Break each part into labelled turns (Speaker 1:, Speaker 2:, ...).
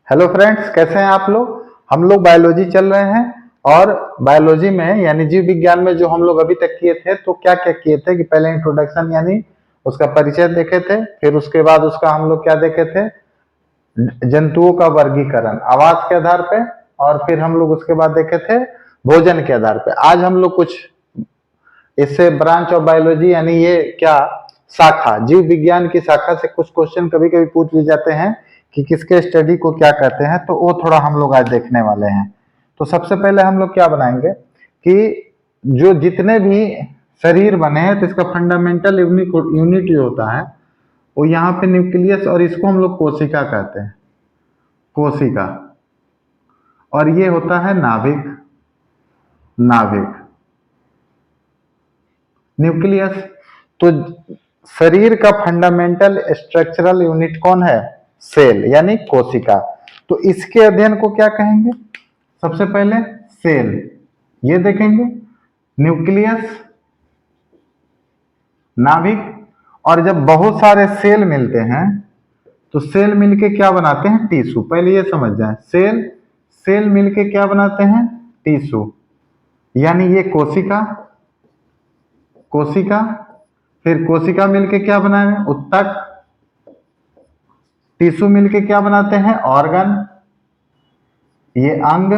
Speaker 1: Hello friends, कैसे हैं आप लोग। हम लोग बायोलॉजी चल रहे हैं और बायोलॉजी में यानी जीव विज्ञान में जो हम लोग अभी तक किए थे तो क्या क्या किए थे कि पहले इंट्रोडक्शन यानी उसका परिचय देखे थे, फिर उसके बाद उसका हम लोग क्या देखे थे, जंतुओं का वर्गीकरण आवाज के आधार पे, और फिर हम लोग उसके बाद देखे थे भोजन के आधार पे। आज हम लोग कुछ इससे ब्रांच ऑफ बायोलॉजी यानी ये क्या शाखा जीव विज्ञान की शाखा से कुछ क्वेश्चन कभी कभी पूछ लिए जाते हैं कि किसके स्टडी को क्या कहते हैं, तो वो थोड़ा हम लोग आज देखने वाले हैं। तो सबसे पहले हम लोग क्या बनाएंगे कि जो जितने भी शरीर बने हैं तो इसका फंडामेंटल यूनिट जो होता है वो यहाँ पे न्यूक्लियस, और इसको हम लोग कोशिका कहते हैं, कोशिका। और ये होता है नाभिक, नाभिक न्यूक्लियस। तो शरीर का फंडामेंटल स्ट्रक्चरल यूनिट कौन है? सेल यानी कोशिका। तो इसके अध्ययन को क्या कहेंगे? सबसे पहले सेल ये देखेंगे, न्यूक्लियस, नाभिक। और जब बहुत सारे सेल मिलते हैं तो सेल मिलके क्या बनाते हैं? टिश्यू। पहले ये समझ जाए, सेल सेल मिलके क्या बनाते हैं? टिश्यू। यानी ये कोशिका, कोशिका, फिर कोशिका मिलके क्या बनाए? उत्तक। टिश्यू मिलके क्या बनाते हैं? ऑर्गन, ये अंग।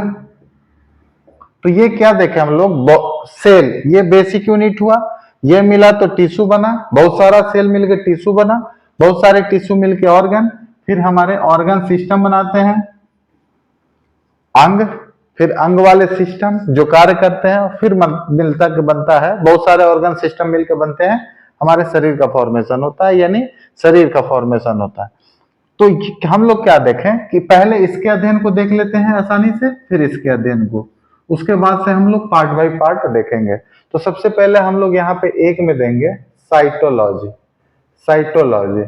Speaker 1: तो ये क्या देखे हम लोग, सेल ये बेसिक यूनिट हुआ, ये मिला तो टिश्यू बना, बहुत सारा सेल मिलके टिश्यू बना, बहुत सारे टिश्यू मिलके ऑर्गन, फिर हमारे ऑर्गन सिस्टम बनाते हैं अंग, फिर अंग वाले सिस्टम जो कार्य करते हैं, फिर मिलता के बनता है, बहुत सारे ऑर्गन सिस्टम मिलकर बनते हैं, हमारे शरीर का फॉर्मेशन होता है, यानी शरीर का फॉर्मेशन होता है। तो हम लोग क्या देखें कि पहले इसके अध्ययन को देख लेते हैं आसानी से, फिर इसके अध्ययन को, उसके बाद से हम लोग पार्ट बाय पार्ट देखेंगे। तो सबसे पहले हम लोग यहाँ पे एक में देंगे साइटोलॉजी। साइटोलॉजी,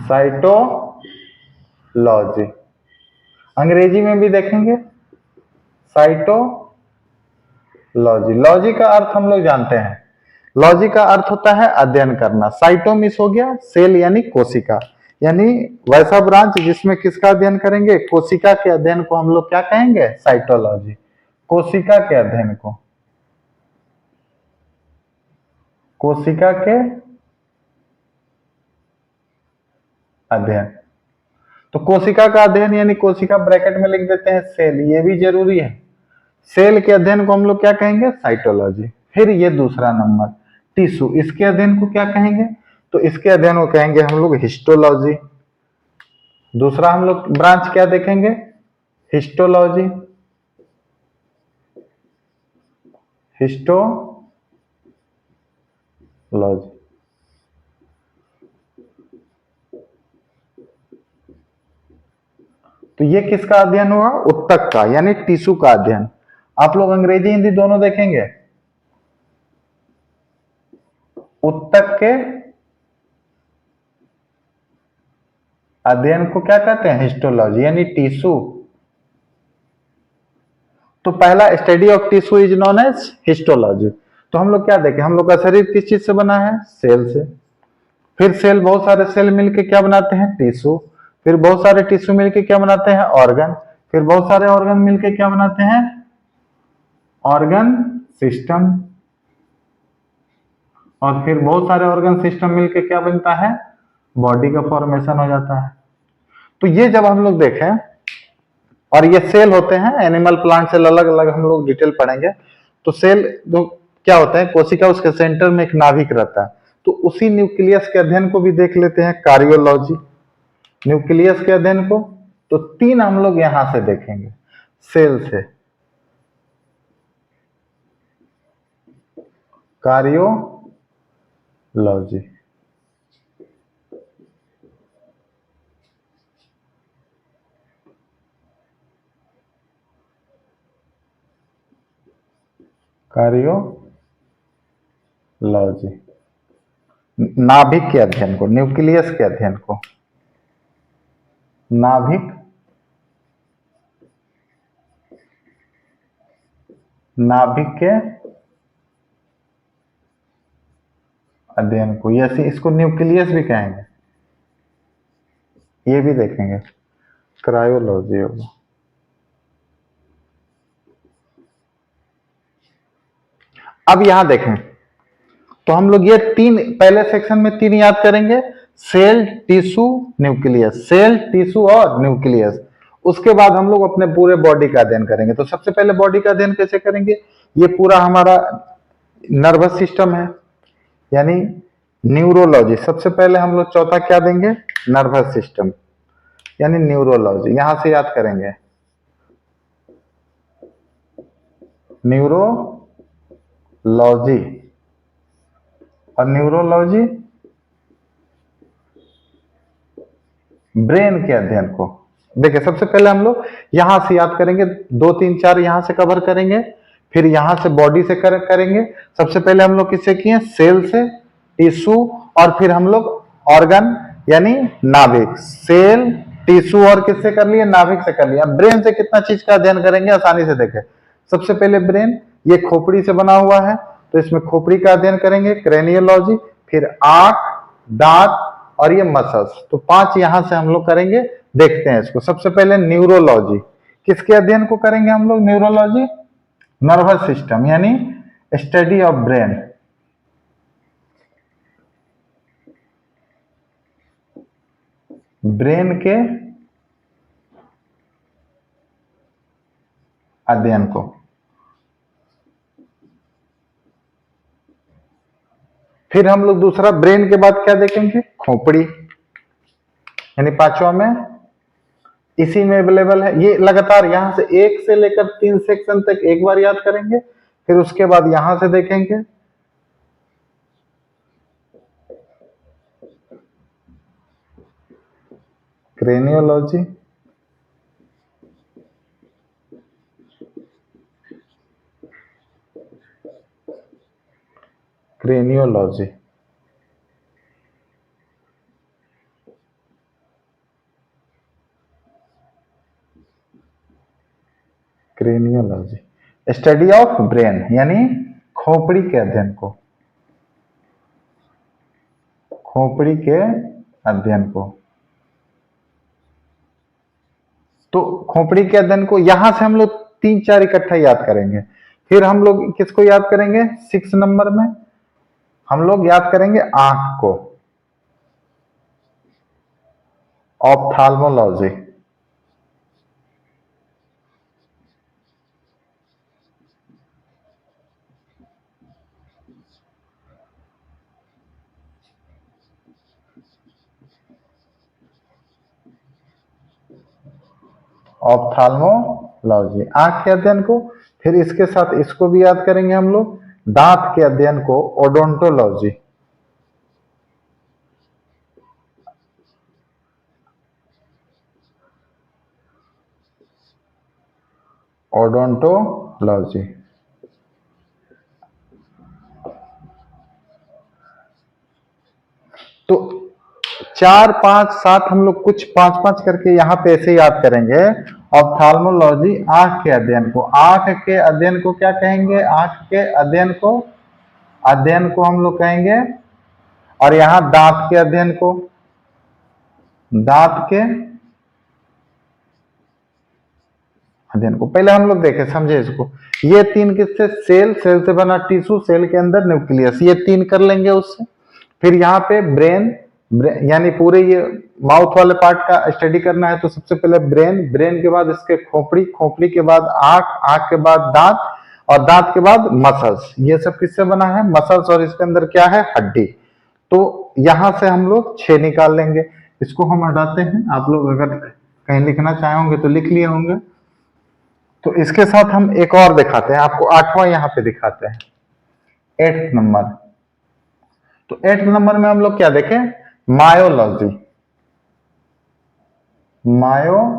Speaker 1: साइटोलॉजी अंग्रेजी में भी देखेंगे साइटोलॉजी। लॉजी का अर्थ हम लोग जानते हैं, लॉजी का अर्थ होता है अध्ययन करना। साइटो मिस हो गया, सेल यानी कोशिका, यानी वैसा ब्रांच जिसमें किसका अध्ययन करेंगे? कोशिका के अध्ययन को हम लोग क्या कहेंगे? साइटोलॉजी। कोशिका के अध्ययन को, कोशिका के अध्ययन। तो कोशिका का अध्ययन यानी कोशिका ब्रैकेट में लिख देते हैं सेल, ये भी जरूरी है। सेल के अध्ययन को हम लोग क्या कहेंगे? साइटोलॉजी। फिर ये दूसरा नंबर टिश्यू, इसके अध्ययन को क्या कहेंगे? तो इसके अध्ययन को कहेंगे हम लोग हिस्टोलॉजी। दूसरा हम लोग ब्रांच क्या देखेंगे? Histology, histology. तो ये किसका अध्ययन हुआ? उत्तक का, यानी टिश्यू का अध्ययन। आप लोग अंग्रेजी हिंदी दोनों देखेंगे। उत्तक के अध्ययन को क्या कहते हैं? हिस्टोलॉजी, यानी टिश्यू। तो पहला study of tissue is known as histology. तो हम लोग क्या देखें, हम लोग का शरीर किस चीज से बना है? सेल से। फिर सेल, बहुत सारे सेल मिलके क्या बनाते हैं? टिश्यू। फिर बहुत सारे टिश्यू मिलके क्या बनाते हैं? ऑर्गन। फिर बहुत सारे ऑर्गन मिलके क्या बनाते हैं? Organ system. और फिर बहुत सारे ऑर्गन सिस्टम मिलके क्या बनता है? बॉडी का फॉर्मेशन हो जाता है। तो ये जब हम लोग देखें, और ये सेल होते हैं, एनिमल प्लांट सेल अलग अलग हम लोग डिटेल पढ़ेंगे। तो सेल जो क्या होता है, कोशिका, उसके सेंटर में एक नाभिक रहता है। तो उसी न्यूक्लियस के अध्ययन को भी देख लेते हैं, कार्डियोलॉजी। न्यूक्लियस के अध्ययन को तो तीन हम लोग यहां से देखेंगे, सेल से, कार्डियोलॉजी। कार्डियोलॉजी नाभिक के अध्ययन को, न्यूक्लियस के अध्ययन को, नाभिक, नाभिक के अध्ययन को, या इसको न्यूक्लियस भी कहेंगे, ये भी देखेंगे, क्रायोलॉजी होगा। अब यहां देखें तो हम लोग ये तीन पहले सेक्शन में तीन याद करेंगे, cell, tissue, nucleus, cell, tissue और न्यूक्लियस। उसके बाद हम लोग अपने पूरे बॉडी का अध्ययन करेंगे। तो सबसे पहले बॉडी का अध्ययन कैसे करेंगे, ये पूरा हमारा नर्वस सिस्टम है, यानी न्यूरोलॉजी। सबसे पहले हम लोग चौथा क्या देंगे, नर्वस सिस्टम यानी न्यूरोलॉजी, यहां से याद करेंगे न्यूरोलॉजी। और न्यूरोलॉजी ब्रेन के अध्ययन को। देखिए सबसे पहले हम लोग यहां से याद करेंगे, 2 3 4 यहां से कवर करेंगे, फिर यहां से बॉडी से करेंगे। सबसे पहले हम लोग किससे किए, सेल से, टिश्यू, और फिर हम लोग ऑर्गन यानी नाभिक। सेल, टिश्यू और किससे कर लिए, नाभिक से कर लिया। ब्रेन से कितना चीज का अध्ययन करेंगे, आसानी से देखें। सबसे पहले ब्रेन, ये खोपड़ी से बना हुआ है, तो इसमें खोपड़ी का अध्ययन करेंगे, क्रेनियोलॉजी। फिर आंख, दांत और ये मसल्स, तो 5 यहां से हम लोग करेंगे। देखते हैं इसको। सबसे पहले न्यूरोलॉजी, किसके अध्ययन को करेंगे हम लोग, न्यूरोलॉजी, नर्वस सिस्टम यानी स्टडी ऑफ ब्रेन। ब्रेन के अध्ययन को। फिर हम लोग दूसरा ब्रेन के बाद क्या देखेंगे, खोपड़ी, यानी 5वां में इसी में अवेलेबल है। ये लगातार यहां से 1 से लेकर 3 सेक्शन तक एक बार याद करेंगे, फिर उसके बाद यहां से देखेंगे craniology, craniology, craniology, study of brain यानी खोपड़ी के अध्ययन को, खोपड़ी के अध्ययन को। तो खोपड़ी के अध्ययन को यहां से हम लोग 3 4 इकट्ठा याद करेंगे। फिर हम लोग किसको याद करेंगे, 6 नंबर में हम लोग याद करेंगे आंख को, ऑप्थाल्मोलॉजी। ऑप्थाल्मोलॉजी, आंख के अध्ययन को। फिर इसके साथ इसको भी याद करेंगे हम लोग, दांत के अध्ययन को, ओडोंटोलॉजी, ओडोंटोलॉजी। तो 4 5 7 हम लोग कुछ 5 5 करके यहाँ पे ऐसे याद करेंगे। ऑप्थाल्मोलॉजी, आंख के अध्ययन को, आंख के अध्ययन को क्या कहेंगे, आंख के अध्ययन को हम लोग कहेंगे। और यहाँ दांत के अध्ययन को, दांत के अध्ययन को। पहले हम लोग देखें, समझे इसको। ये 3 किससे, सेल, सेल से बना टिश्यू, सेल के अंदर न्यूक्लियस, ये 3 कर लेंगे उससे। फिर यहाँ पे ब्रेन, यानी पूरे ये माउथ वाले पार्ट का स्टडी करना है, तो सबसे पहले ब्रेन, ब्रेन के बाद इसके खोपड़ी, खोपड़ी के बाद आंख, आंख के बाद दांत, और दांत के बाद मसल्स। ये सब किससे बना है, मसल्स, और इसके अंदर क्या है, हड्डी। तो यहां से हम लोग 6 निकाल लेंगे। इसको हम हटाते हैं, आप लोग अगर कहीं लिखना चाहे होंगे तो लिख लिए होंगे। तो इसके साथ हम एक और दिखाते हैं आपको, 8वां यहां पे दिखाते हैं, 8th नंबर। तो 8th नंबर में हम लोग क्या देखें, मायोलॉजी, मायोलॉजी,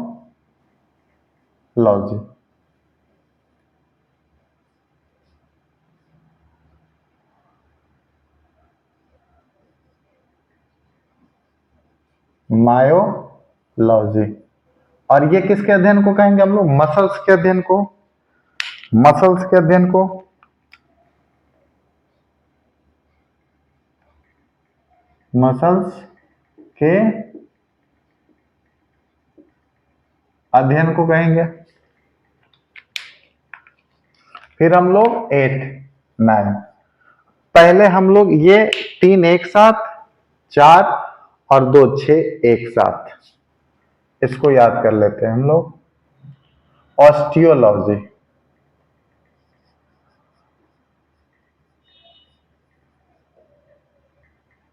Speaker 1: मायोलॉजी। और ये किसके अध्ययन को कहेंगे हम लोग, मसल्स के अध्ययन को, मसल्स के अध्ययन को। मसल्स के अध्ययन को कहेंगे। फिर हम लोग 8, 9, पहले हम लोग ये 3 एक साथ, 4 और 2 6 एक साथ, इसको याद कर लेते हैं हम लोग। Osteology,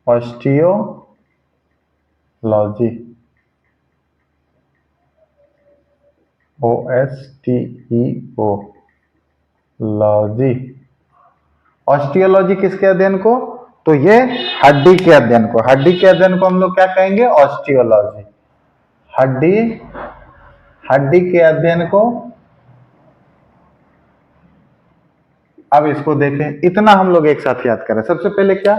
Speaker 1: osteology, OSTEO logy. Osteology किसके अध्ययन को? तो ये हड्डी के अध्ययन को, हड्डी के अध्ययन को हम लोग क्या कहेंगे? ऑस्टियोलॉजी। हड्डी, हड्डी के अध्ययन को। अब इसको देखें, इतना हम लोग एक साथ याद करें। सबसे पहले क्या?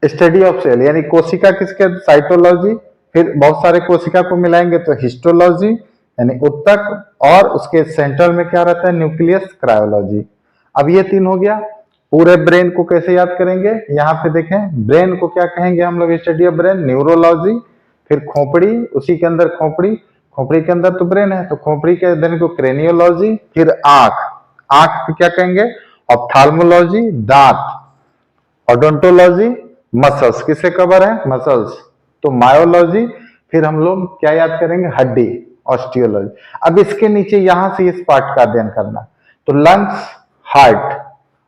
Speaker 1: स्टडी ऑफ सेल, यानी कोशिका किसके? साइटोलॉजी। फिर बहुत सारे कोशिका को मिलाएंगे तो हिस्टोलॉजी यानी उत्तक, और उसके सेंटर में क्या रहता है? न्यूक्लियस, क्रायोलॉजी। अब ये 3 हो गया। पूरे ब्रेन को कैसे याद करेंगे? यहाँ पे देखें, ब्रेन को क्या कहेंगे हम लोग? Study of brain, neurology. फिर खोपड़ी, उसी के अंदर खोपड़ी, खोपड़ी के अंदर तो ब्रेन है तो खोपड़ी के अध्ययन को क्रेनियोलॉजी। फिर आंख, आंख को क्या कहेंगे? ऑप्थाल्मोलॉजी। दांत, ओडोंटोलॉजी। मसल्स किससे कवर है? मसल्स, तो मायोलॉजी। फिर हम लोग क्या याद करेंगे? हड्डी, ऑस्टियोलॉजी। अब इसके नीचे यहां से इस पार्ट का अध्ययन करना, तो लंग्स, हार्ट,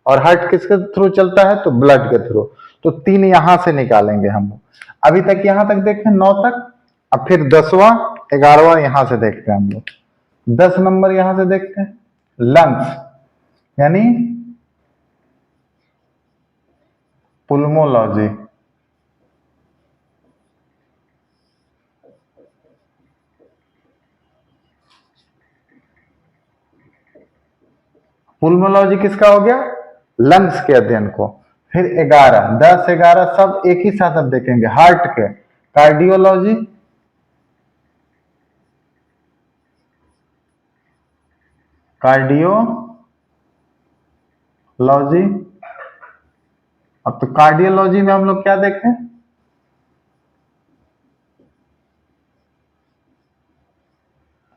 Speaker 1: और हार्ट किसके थ्रू चलता है? तो ब्लड के थ्रू। तो 3 यहां से निकालेंगे हम लोग। अभी तक यहां तक देखें, 9 तक। अब फिर 10वां 11वां यहां से देखते हैं हम लोग। 10 नंबर यहां से देखते हैं, लंग्स यानी पुल्मोलॉजी। पुल्मोलॉजी किसका हो गया? लंग्स के अध्ययन को। फिर 11, 10, 11 सब एक ही साथ अब देखेंगे, हार्ट के, कार्डियोलॉजी। कार्डियोलॉजी। अब तो कार्डियोलॉजी में हम लोग क्या देखें?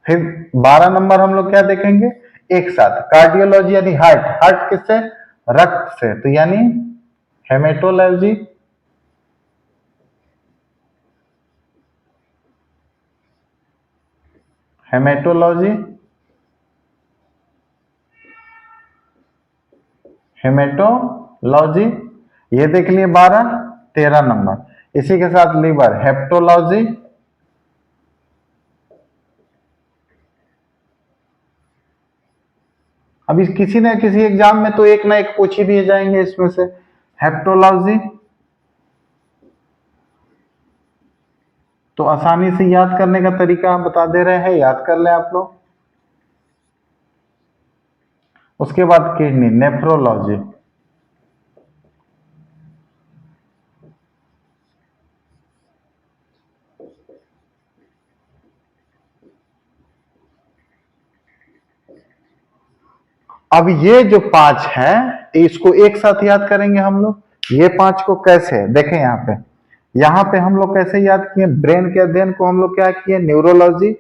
Speaker 1: फिर 12 नंबर हम लोग क्या देखेंगे? एक साथ कार्डियोलॉजी यानी हार्ट, हार्ट किससे? रक्त से, तो यानी हेमेटोलॉजी। हेमेटोलॉजी, हेमेटोलॉजी, ये देख लिए 12। 13 नंबर इसी के साथ लीवर, हेप्टोलॉजी। अभी किसी न किसी एग्जाम में तो एक ना एक पूछ ही दिए जाएंगे इसमें से, हेप्टोलॉजी। तो आसानी से याद करने का तरीका हम बता दे रहे हैं, याद कर लें आप लोग। उसके बाद किडनी, नेफ्रोलॉजी। अब ये जो 5 है इसको एक साथ याद करेंगे हम लोग। ये 5 को कैसे देखें? यहाँ पे हम लोग कैसे याद किए? ब्रेन के अध्ययन को हम लोग क्या किए? न्यूरोलॉजी।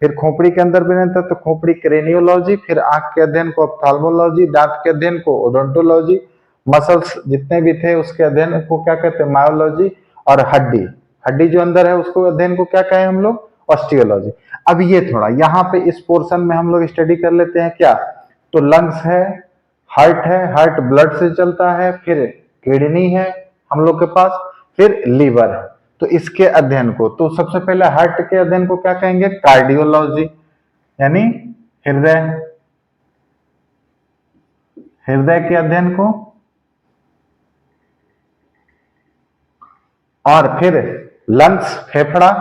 Speaker 1: फिर खोपड़ी के अंदर ब्रेन था तो खोपड़ी क्रेनियोलॉजी। फिर आंख के अध्ययन को ऑप्थाल्मोलॉजी, दांत के अध्ययन को ओडोंटोलॉजी, मसल्स जितने भी थे उसके अध्ययन को क्या कहते हैं? मायोलॉजी। और हड्डी, हड्डी जो अंदर है उसको अध्ययन को क्या कहें हम लोग? ऑस्टियोलॉजी। अब ये थोड़ा यहाँ पे इस पोर्शन में हम लोग स्टडी कर लेते हैं क्या? तो लंग्स है, हार्ट ब्लड से चलता है, फिर किडनी है हम लोग के पास, फिर लीवर है। तो इसके अध्ययन को, तो सबसे पहले हार्ट के अध्ययन को क्या कहेंगे? कार्डियोलॉजी यानी हृदय, हृदय के अध्ययन को। और फिर लंग्स, फेफड़ा,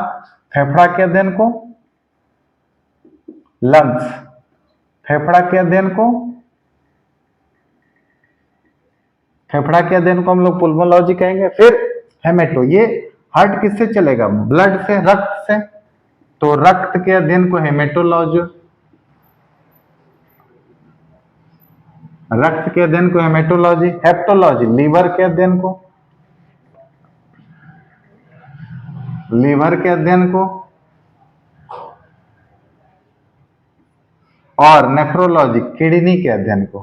Speaker 1: फेफड़ा के अध्ययन को, लंग्स, फेफड़ा के अध्ययन को, फेफड़ा के अध्ययन को हम लोग पुल्मोलॉजी कहेंगे। फिर हेमेटो, ये हार्ट किससे चलेगा? ब्लड से, रक्त से, तो रक्त के अध्ययन को हेमेटोलॉजी, रक्त के अध्ययन को हेमेटोलॉजी। हेप्टोलॉजी, लीवर के अध्ययन को। लीवर के अध्ययन को, और नेफ्रोलॉजी किडनी के अध्ययन को,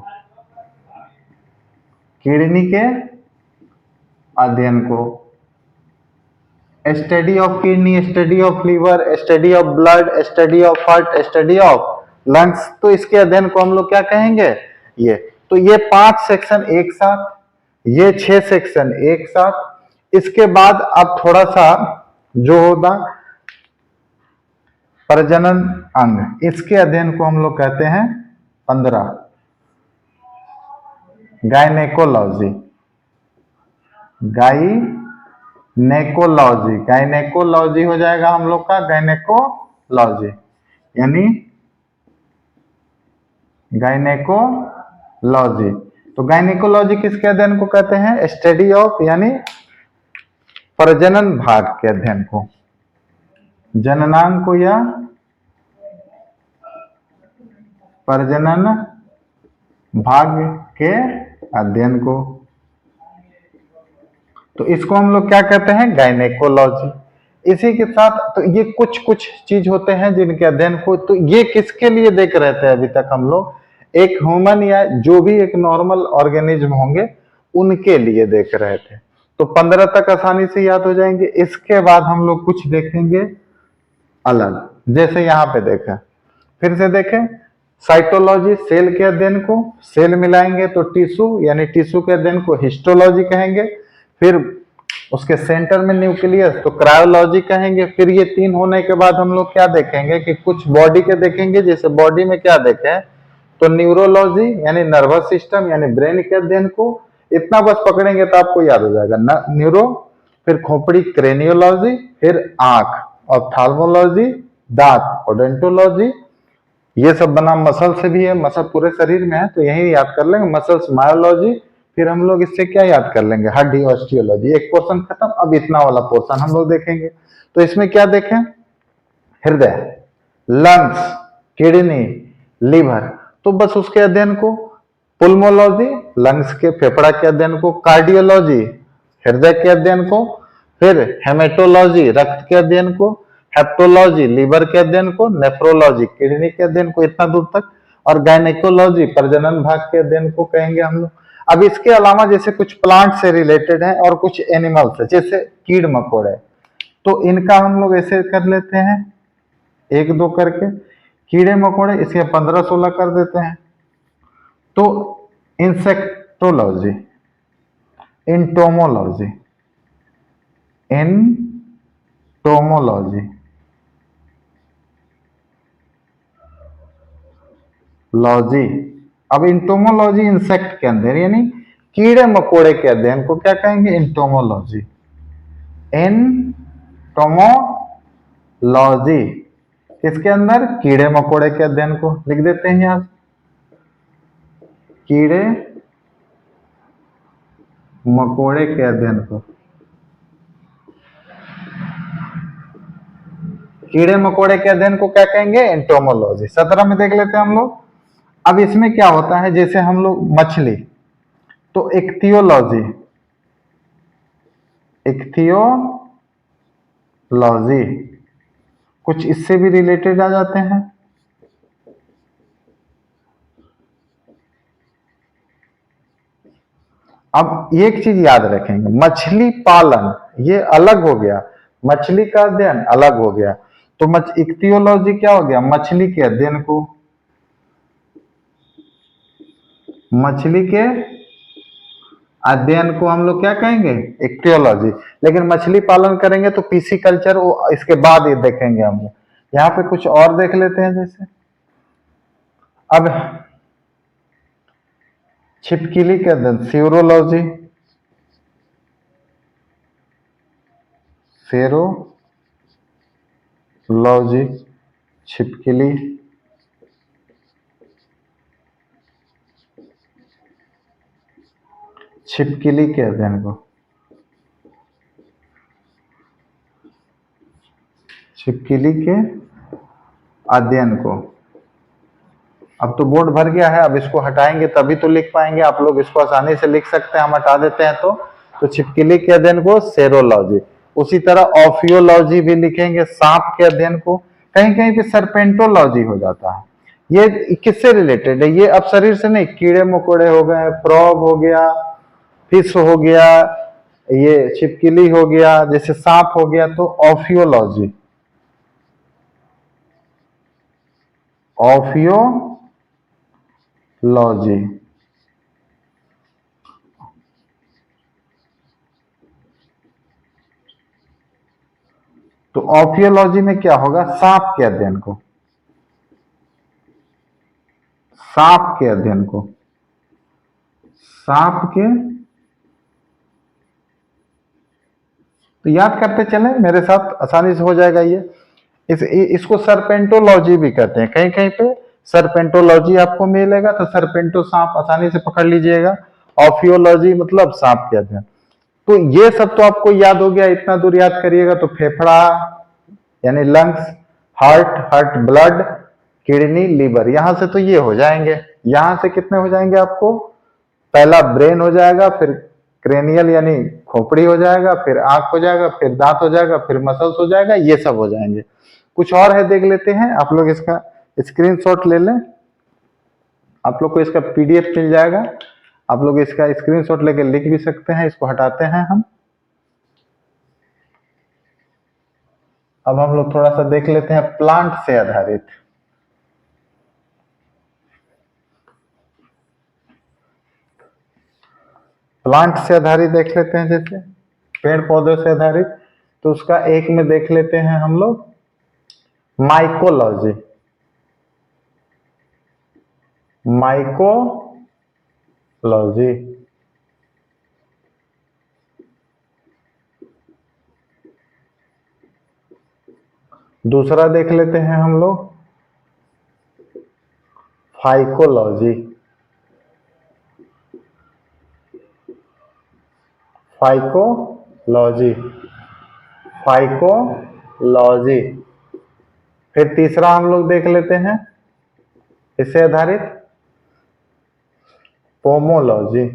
Speaker 1: किडनी के अध्ययन को। Study of kidney, study of liver, study of blood, study of heart, study of lungs, तो इसके अध्ययन को हम लोग क्या कहेंगे? ये तो ये 5 सेक्शन एक साथ, ये 6 सेक्शन एक साथ। इसके बाद अब थोड़ा सा जो होगा प्रजनन अंग, इसके अध्ययन को हम लोग कहते हैं 15 गायनेकोलॉजी। गायनेकोलॉजी, गायनेकोलॉजी हो जाएगा हम लोग का गायनेकोलॉजी, यानी गायनेकोलॉजी। तो गायनेकोलॉजी किसके अध्ययन को कहते हैं? स्टडी ऑफ, यानी प्रजनन भाग के अध्ययन को, जननांग को या प्रजनन भाग के अध्ययन को, तो इसको हम लोग क्या कहते हैं? गायनेकोलॉजी। इसी के साथ तो ये कुछ कुछ चीज होते हैं जिनके अध्ययन को, तो ये किसके लिए देख रहे थे अभी तक हम लोग? एक ह्यूमन या जो भी एक नॉर्मल ऑर्गेनिज्म होंगे उनके लिए देख रहे थे। तो 15 तक आसानी से याद हो जाएंगे। इसके बाद हम लोग कुछ देखेंगे अलग, जैसे यहाँ पे देखें, फिर से देखें साइटोलॉजी, सेल के अध्ययन को, सेल मिलाएंगे तो टिश्यू, यानी टिश्यू के अध्ययन को हिस्टोलॉजी कहेंगे। फिर उसके सेंटर में न्यूक्लियस, तो क्रायोलॉजी कहेंगे। फिर ये 3 होने के बाद हम लोग क्या देखेंगे कि कुछ बॉडी के देखेंगे, जैसे बॉडी में क्या देखें तो न्यूरोलॉजी, यानी नर्वस सिस्टम, यानी ब्रेन के अध्ययन को। इतना बस पकड़ेंगे तो आपको याद हो जाएगा न्यूरो। फिर खोपड़ी क्रेनियोलॉजी, फिर आंख ऑप्थाल्मोलॉजी, दांत ओडेंटोलॉजी, ये सब बना मसल से भी है, मसल पूरे शरीर में है तो यही याद कर लेंगे, मसल्स मायोलॉजी। फिर हम लोग इससे क्या याद कर लेंगे? हड्डी ऑस्टियोलॉजी। एक पोर्शन खत्म, अब इतना वाला पोर्शन हम लोग देखेंगे। तो इसमें क्या देखें? हृदय, लंग्स, किडनी, लीवर, तो बस उसके अध्ययन को। पुल्मोलॉजी, लंग्स के फेफड़ा के अध्ययन को। कार्डियोलॉजी, हृदय के अध्ययन को। फिर हेमेटोलॉजी, रक्त के अध्ययन को। हेप्टोलॉजी, लीवर के अध्ययन को। नेफ्रोलॉजी, किडनी के अध्ययन को, इतना दूर तक। और गायनेकोलॉजी, प्रजनन भाग के अध्ययन को कहेंगे हम लोग। अब इसके अलावा जैसे कुछ प्लांट से रिलेटेड है और कुछ एनिमल से, जैसे कीड़ मकोड़े, तो इनका हम लोग ऐसे कर लेते हैं 1-2 करके। कीड़े मकोड़े इसके 15-16 कर देते हैं। तो इंसेक्टोलॉजी, इंटोमोलॉजी, इंटोमोलॉजी, लॉजी। अब इंटोमोलॉजी इंसेक्ट के अंदर, यानी कीड़े मकोड़े के अध्ययन को क्या कहेंगे? इंटोमोलॉजी। इंटोमोलॉजी किसके अंदर? कीड़े मकोड़े के अध्ययन को। लिख देते हैं यहां, कीड़े मकोड़े के अध्ययन को। कीड़े मकोड़े के अध्ययन को क्या कहेंगे? एंटोमोलॉजी। 17 में देख लेते हैं हम लोग। अब इसमें क्या होता है, जैसे हम लोग मछली, तो इक्थियोलॉजी, इक्थियोलॉजी, कुछ इससे भी रिलेटेड आ जाते हैं। अब एक चीज याद रखेंगे, मछली पालन ये अलग हो गया, मछली का अध्ययन अलग हो गया। तो इक्थियोलॉजी क्या हो गया? मछली के अध्ययन को, मछली के अध्ययन को हम लोग क्या कहेंगे? इक्थियोलॉजी। लेकिन मछली पालन करेंगे तो पीसी कल्चर इसके बाद ये देखेंगे हम लोग। यहाँ पे कुछ और देख लेते हैं, जैसे अब छिपकली के अध्ययन, सीरोलॉजी, सेरोलॉजी, छिपकली, छिपकली के अध्ययन को, छिपकली के अध्ययन को। अब तो बोर्ड भर गया है, अब इसको हटाएंगे तभी तो लिख पाएंगे। आप लोग इसको आसानी से लिख सकते हैं, हम हटा देते हैं तो छिपकली के अध्ययन को सेरोलॉजी। उसी तरह ऑफियोलॉजी भी लिखेंगे, सांप के अध्ययन को। कहीं कहीं पे सर्पेंटोलॉजी हो जाता है। ये किससे रिलेटेड है? ये अब शरीर से नहीं, कीड़े मकोड़े हो गए, फ्रॉग हो गया, फिश हो गया, ये छिपकली हो गया, जैसे सांप हो गया, तो ऑफियोलॉजी, ऑफियोलॉजी। तो ऑफियोलॉजी में क्या होगा? सांप के अध्ययन को, सांप के अध्ययन को, सांप के। तो याद करते चले मेरे साथ, आसानी से हो जाएगा ये। इसको सरपेंटोलॉजी भी कहते हैं। कहीं कहीं पे सरपेंटोलॉजी आपको मिलेगा, तो सरपेंटो सांप आसानी से पकड़ लीजिएगा। ऑफियोलॉजी मतलब सांप के अध्ययन। तो ये सब तो आपको याद हो गया, इतना दूर याद करिएगा। तो फेफड़ा यानी lungs, heart, heart blood, kidney, liver, यहां से तो ये हो जाएंगे। यहां से कितने हो जाएंगे आपको? पहला ब्रेन हो जाएगा, फिर क्रेनियल यानी खोपड़ी हो जाएगा, फिर आंख हो जाएगा, फिर दांत हो जाएगा, फिर मसल्स हो जाएगा, ये सब हो जाएंगे। कुछ और है, देख लेते हैं। आप लोग इसका स्क्रीनशॉट ले लें, आप लोग को इसका पीडीएफ मिल जाएगा। आप लोग इसका स्क्रीनशॉट लेके लिख भी सकते हैं। इसको हटाते हैं हम। अब हम लोग थोड़ा सा देख लेते हैं प्लांट से आधारित। प्लांट से आधारित देख लेते हैं, जैसे पेड़ पौधों से आधारित। तो उसका एक में देख लेते हैं हम लोग माइकोलॉजी, माइकोलॉजी। दूसरा देख लेते हैं हम लोग फाइकोलॉजी, फाइकोलॉजी, फाइकोलॉजी। फिर तीसरा हम लोग देख लेते हैं इससे आधारित पोमोलॉजी,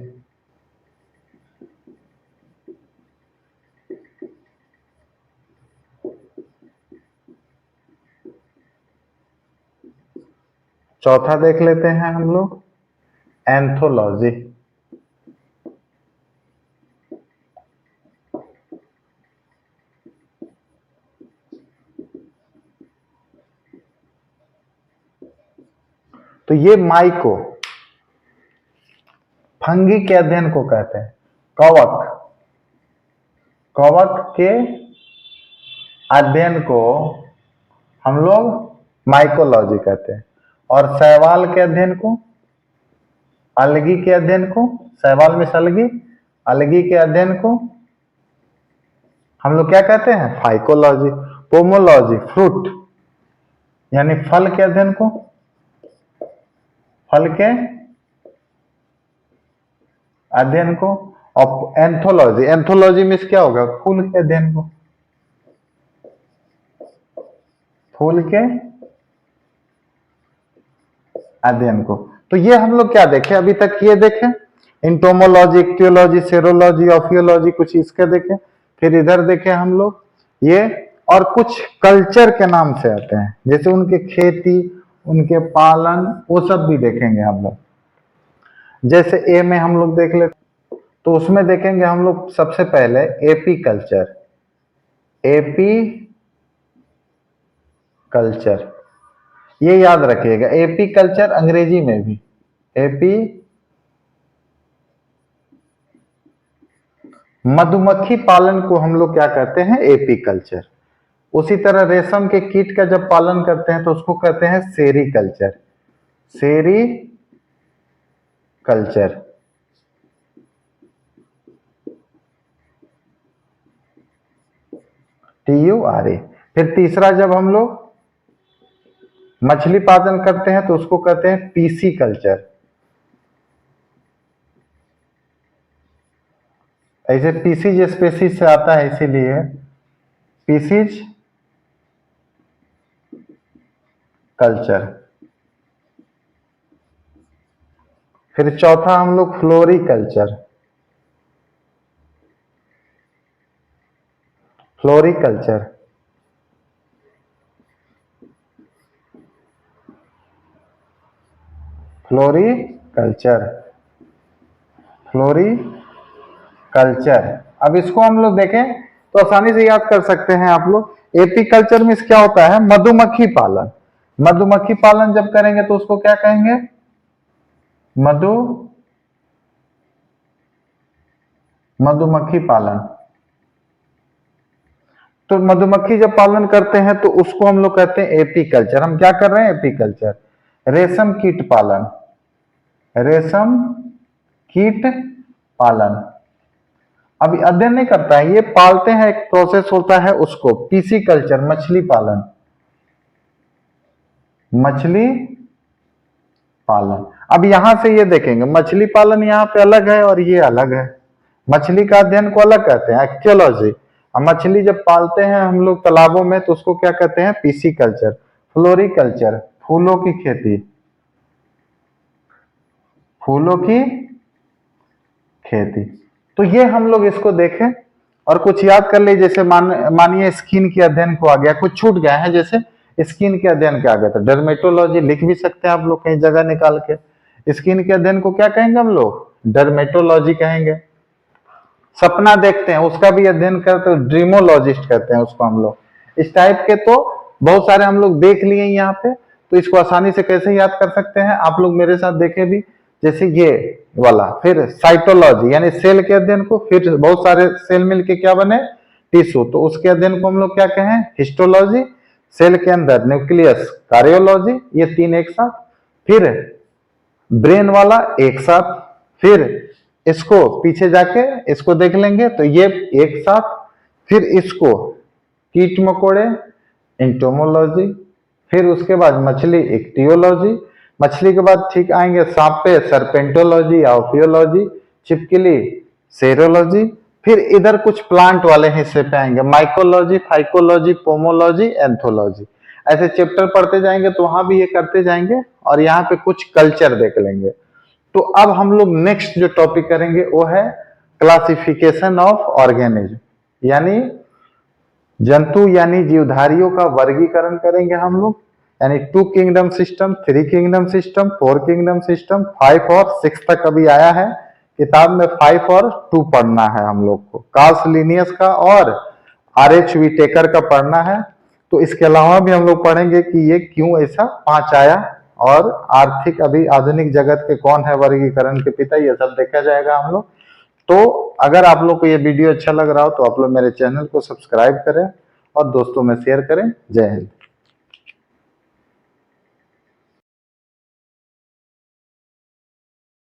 Speaker 1: चौथा देख लेते हैं हम लोग एंथोलॉजी। तो ये माइको फंगी के अध्ययन को कहते हैं। कवक, कवक के अध्ययन को हम लोग माइकोलॉजी कहते हैं। और शैवाल के अध्ययन को, अलगी के अध्ययन को, शैवाल में अलगी, अलगी के अध्ययन को हम लोग क्या कहते हैं? फाइकोलॉजी। पोमोलॉजी फ्रूट यानी फल के अध्ययन को, फल के अध्ययन को। और एंथोलॉजी, एंथोलॉजी में क्या होगा? फूल के अध्ययन को, फूल के अध्ययन को। तो ये हम लोग क्या देखे अभी तक? ये देखे इंटोमोलॉजी, इक्टियोलॉजी, सेरोलॉजी, ऑफियोलॉजी, कुछ इसके देखे। फिर इधर देखे हम लोग ये, और कुछ कल्चर के नाम से आते हैं, जैसे उनके खेती, उनके पालन, वो सब भी देखेंगे हम लोग। जैसे ए में हम लोग देख लेते, तो उसमें देखेंगे हम लोग सबसे पहले एपी कल्चर, एपी कल्चर, ये याद रखिएगा। एपी कल्चर अंग्रेजी में भी एपी, मधुमक्खी पालन को हम लोग क्या कहते हैं? AP culture. उसी तरह रेशम के कीट का जब पालन करते हैं तो उसको कहते हैं सेरी कल्चर, सेरी कल्चर। TURA। फिर तीसरा जब हम लोग मछली पालन करते हैं तो उसको कहते हैं पीसी कल्चर। ऐसे पीसीज स्पेसीज से आता है, इसीलिए पीसीज कल्चर। फिर चौथा हम लोग floriculture, floriculture, floriculture, floriculture. अब इसको हम लोग देखें तो आसानी से याद कर सकते हैं आप लोग। एपीकल्चर में क्या होता है? मधुमक्खी पालन। मधुमक्खी पालन जब करेंगे तो उसको क्या कहेंगे? मधुमक्खी पालन। तो मधुमक्खी जब पालन करते हैं तो उसको हम लोग कहते हैं एपीकल्चर। हम क्या कर रहे हैं? एपीकल्चर। रेशम कीट पालन, रेशम कीट पालन। अभी अध्ययन नहीं करता है, ये पालते हैं, एक प्रोसेस होता है उसको। पीसी कल्चर, मछली पालन, मछली पालन। अब यहां से ये देखेंगे मछली पालन यहाँ पे अलग है और ये अलग है। मछली का अध्ययन को अलग कहते हैं एक्टियोलॉजी। अब मछली जब पालते हैं हम लोग तालाबों में तो उसको क्या कहते हैं? PC culture. फ्लोरिकल्चर, फूलों की खेती, फूलों की खेती। तो ये हम लोग इसको देखें और कुछ याद कर ले। जैसे मानिए स्किन के अध्ययन को आ गया, कुछ छूट गया है, जैसे स्किन के अध्ययन के आ गया तो डर्मेटोलॉजी लिख भी सकते हैं आप लोग कहीं जगह निकाल के। स्किन के अध्ययन को क्या कहेंगे हम लोग? डर्मेटोलॉजी कहेंगे। सपना देखते हैं उसका भी अध्ययन करते हैं, ड्रीमोलॉजिस्ट कहते हैं उसको हम लोग। इस टाइप के तो बहुत सारे हम लोग देख लिए यहाँ पे। तो इसको आसानी से कैसे याद कर सकते हैं आप लोग मेरे साथ देखे भी। जैसे ये वाला, फिर साइटोलॉजी यानी सेल के अध्ययन को, फिर बहुत सारे सेल मिलके क्या बने? टिश्यू। तो उसके अध्ययन को हम लोग क्या कहें? हिस्टोलॉजी। सेल के अंदर न्यूक्लियस, कार्डियोलॉजी, ये तीन एक साथ। फिर ब्रेन वाला एक साथ। फिर इसको पीछे जाके इसको देख लेंगे तो ये एक साथ। फिर इसको कीट मकोड़े, एंटोमोलॉजी। फिर उसके बाद मछली, इक्टियोलॉजी। मछली के बाद ठीक आएंगे सांप पे, सर्पेंटोलॉजी, ऑफियोलॉजी। छिपकली, सेरोलॉजी। फिर इधर कुछ प्लांट वाले हिस्से पे आएंगे, माइकोलॉजी, फाइकोलॉजी, पोमोलॉजी, एंथोलॉजी। ऐसे चैप्टर पढ़ते जाएंगे तो वहां भी ये करते जाएंगे और यहाँ पे कुछ कल्चर देख लेंगे। तो अब हम लोग नेक्स्ट जो टॉपिक करेंगे वो है क्लासिफिकेशन ऑफ ऑर्गेनिज्म, यानी जंतु यानी जीवधारियों का वर्गीकरण करेंगे हम लोग। यानी 2 kingdom system, 3 kingdom system, 4 kingdom system, 5 और 6 तक अभी आया है किताब में। 5 और 2 पढ़ना है हम लोग को। कार्ल लिनियस का और RH विटेकर का पढ़ना है। तो इसके अलावा भी हम लोग पढ़ेंगे कि ये क्यों ऐसा 5 आया, और आर्थिक अभी आधुनिक जगत के कौन है वर्गीकरण के पिता, ये सब देखा जाएगा हम लोग। तो अगर आप लोग को ये वीडियो अच्छा लग रहा हो तो आप लोग मेरे चैनल को सब्सक्राइब करें और दोस्तों में शेयर करें। जय हिंद।